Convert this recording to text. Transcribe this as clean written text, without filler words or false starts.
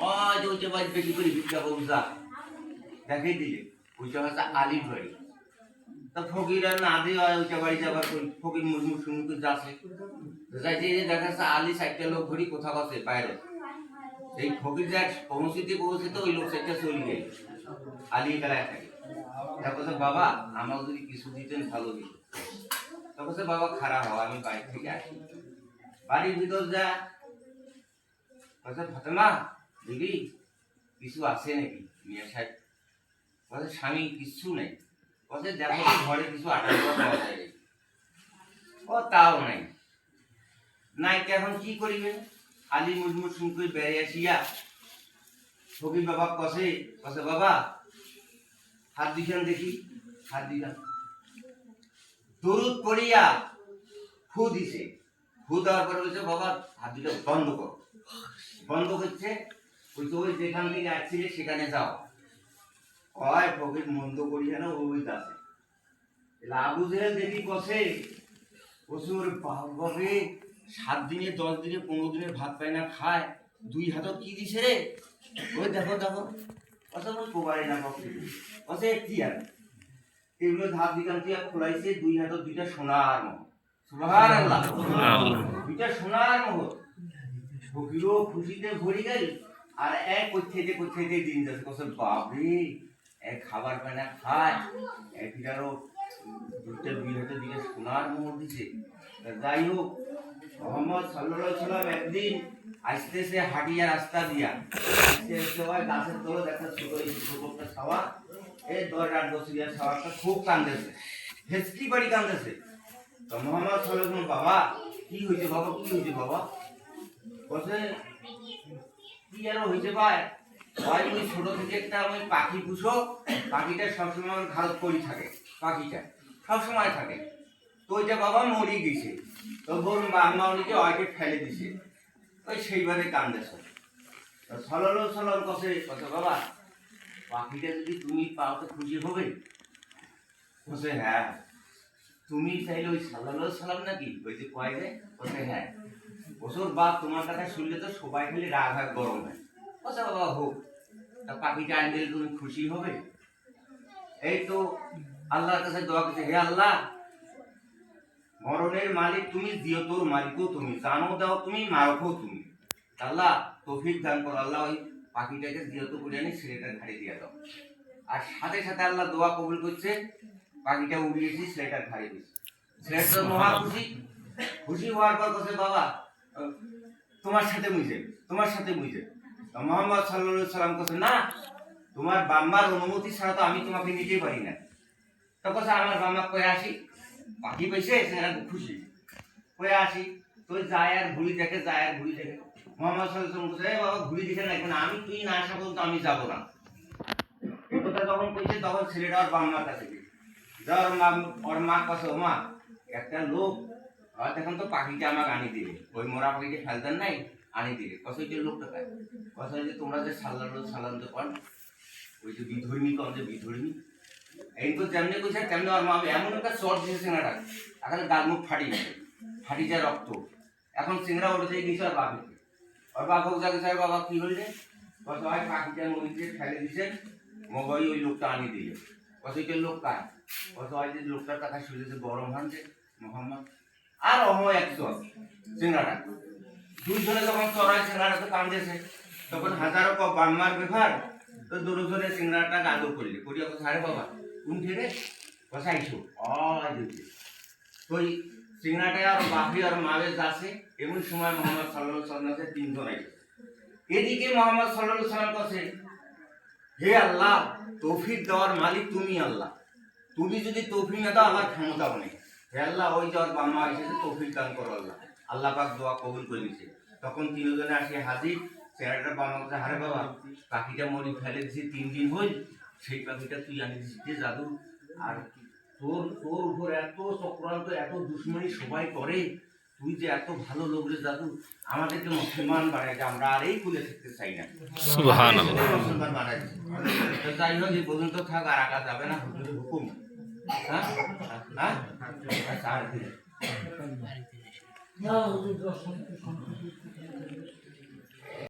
ওই যে বাড়ি বেশি করে ভিক্ষা বউজা দেখাই দিলে ওইটা হচ্ছে আলির বাড়ি। তা ফকিরা না দিয়ে ওইটা বাড়ি যাবার ফকির মুরমুর শুনতে যাচ্ছে যাইতে দেখা যাচ্ছে আলি সাইডটা লোক ঘুরি কোথাও আছে বাইরে। এই ফকির যা পৌঁছিতে ওই লোক সাইডটা চলে গেল আলি বেলায় থাকে। তারপর বাবা আমাকে যদি কিছু দিতেন ভালো দিত। তখন বাবা খারাপ হওয়া আমি বাইরে থেকে আসি বাড়ির ভিতর যা ফাতেমা দিদি কিছু আছে নাকি মিয়া সাহেব? বলছে স্বামী কিছু নেই। বলছে দেখো ঘরে কিছু আটা পাওয়া যায়। ও তাও নাই নাই এখন কি করিবে? আলি মুজমুর শুনতে বেড়ে আসিয়া ফকির বাবা কষে কষে বাবা হাত দিখান দেখি। হাত দিখান দরুদ পড়িয়া ফু দিছে। ফু দেওয়ার পরে বলছে বাবা হাত দিটা বন্ধ কর। বন্ধ করছে ওই তো ওই যেখান থেকে আসছিলে সেখানে যাও। ওই ফকির মন্দ করিয়া না ওই আছে আবু জেহেল দেখি কষে প্রচুর বাবারে 7 দিনে 10 দিনে 15 দিনের ভাত পায় না খায়। 2 হাতও কি দিছে রে? ওই দেখো দেখো কত কোবারে না পক্ষে কষে কি আর এগুলো ধাপ দিকান দিয়ে খোলাইছে 2 হাতও 2টা সোনার মোহর। সুবহানাল্লাহ সুবহানাল্লাহ 2টা সোনার মোহর। ফকিরও খুশিতে ভরে গেল আর এক কোথাইতে দিন যাচ্ছে কষে বাপরে এক খাবার পায় না খায় একটারও 2 হাতে দিয়ে সোনার মোহর দিছে। যাই হোক মোহাম্মদ সাল্লাল্লাহু আলাইহি সাল্লাম একদিন আসতেছে হাটিয়া রাস্তা দিয়া সবাই গাছের তলে দেখা ছোট ছোটটা ছাওয়া এই 10-8 বছরিয়া ছাওয়াটা খুব কান্দেছে হেসকি বাড়ি কান্দেছে। তো মোহাম্মদ সাল্লাল্লাহু আলাইহি বাবা কি হয়েছে বাবা কি হয়েছে বাবা? বলছে কি আর হয়েছে ভাই ভাই ওই ছোট থেকে একটা ওই পাখি পুষো পাখিটা সবসময় আমার ঘাড় পড়ি থাকে পাখিটা সবসময় থাকে। তো ওইটা বাবা মরে গেছে তো বোন আম্মা ওনিকে ওইকে ফেলে দিছে ওই সেইবারে কান্দেছে। সাল্লাল্লাহু আলাইহি সাল্লাম কথা বাবা পাখিটা যদি তুমি পাও তো খুশি হবে? বলছে হ্যাঁ। তুমি চাইলে ওই সাল্লাল্লাহু আলাইহি সাল্লাম নাকি ওই যে কয় যায়? বলছে হ্যাঁ। বছর বাপ তোমার কথা শুনলে তো সবাই খালি রাগ হাগ গরম হয়। বলছে বাবা হোক তা পাখিটা আনলে তুমি খুশি হবে? এই তো আল্লাহর কাছে দোয়া করছে হে আল্লাহ মরণের মালিক তুমি জিয়তর মালিকও তুমি জানো দাও তুমি মারকও তুমি। আল্লাহ তৌফিক দান করো আল্লাহ ওই পাখিটাকে জিয়ত করে আনি ছেলেটার ঘাড়ে দিয়ে দাও। আর সাথে সাথে আল্লাহ দোয়া কবুল করছে পাখিটা উড়িয়েছি ছেলেটার ঘাড়ে দিয়েছে। ছেলেটা মহা খুশি। খুশি হওয়ার পর বলছে বাবা তোমার সাথে মুইছে তোমার সাথে মুইছে। মোহাম্মদ সাল্লাল্লাহু আলাইহি সাল্লাম বলছে না তোমার বাম্মার অনুমতি ছাড়া তো আমি তোমাকে নিতেই পারি না। তো বলছে আমার বাম্মা কয়ে আসি পাখি পাইছে সেখানে খুশি কয়ে আসি তো যায় আর ঘুড়ি দেখে মোহাম্মদ সাল্লাল্লাহু আলাইহি সাল্লাম বলছে বাবা ঘুড়ি দেখে রাখবে না আমি তুই না আসা পর্যন্ত আমি যাবো না। এই কথা যখন কইছে তখন ছেলেটা ওর বাম্মার কাছে গেছে যার ওর মা কাছে ও মা একটা লোক হয়তো এখন তো পাখিটা আমাকে আনি দিলে ওই মোরা পাখিটা ফেলতেন নাই আনি দিলে কত যে লোকটা পায় কত যে তোমরা যে সাল্লাল্লাহু আলাইহি সাল্লাম তো পান ওই যে বিধর্মী কম যে বিধর্মী এই তো যেমনি কইছে তেমনি ওর মা এমন একটা চট দিয়েছে সিংড়াটা এখন গাল মুখ ফাটি যায় রক্ত। এখন সিংড়া উঠে যায় গেছে ওর বাপকে যাকে সাহেব বাবা কি হইলে কত হয় পাখিটা নদীতে ফেলে দিয়েছেন মগই ওই লোকটা আনি দিলে কত যে লোক কায় কত হয় যে লোকটার কথা শুনেছে গরম হন যে মোহাম্মদ আর একজন সিংড়াটা 2 জনে যখন চড়াই সিংড়াটা তো কান্দেছে তখন হাজারো বাম্মার ব্যাপার তো দুজনে সিংড়াটা গাদো করলে করিয়া কথা আরে বাবা কোন ঠেরে বসাইছো ওই সিংড়াটা আর বাপি আর মাবে যাচ্ছে এমন সময় মোহাম্মদ সাল্লাল্লাহু আলাইহি সাল্লাম 3 জন আইছে। এদিকে মোহাম্মদ সাল্লাল্লাহু আলাইহি সাল্লাম কাছে হে আল্লাহ তৌফিক দেওয়ার মালিক তুমি আল্লাহ তুমি যদি তৌফিক না দাও আমার ক্ষমতাও নেই। হে আল্লাহ ওই যে ওর বাম্মা এসেছে তৌফিক দান করো আল্লাহ। আল্লাহ পাক দোয়া কবুল করে নিয়েছে। তখন 3 জনে আসে হাজির ছেলেটার বাম্মা কাছে হারে বাবা পাখিটা মরি ফেলে দিয়েছে 3 দিন হই সেই পাখিটা তুই আনি দিছিস যে জাদু আর তোর উপর এত চক্রান্ত এত দুশ্মনী সবাই করে তুই যে এত ভালো লোক রে জাদু আমাদেরকে মুসলমান বানায় যে আমরা আর এই কুলে থাকতে চাই না। সুবহানাল্লাহ মুসলমান বানায় তো যাই হোক এই পর্যন্ত থাক আর আগা যাবে না হুজুরের হুকুম। হ্যাঁ হ্যাঁ আচ্ছা আর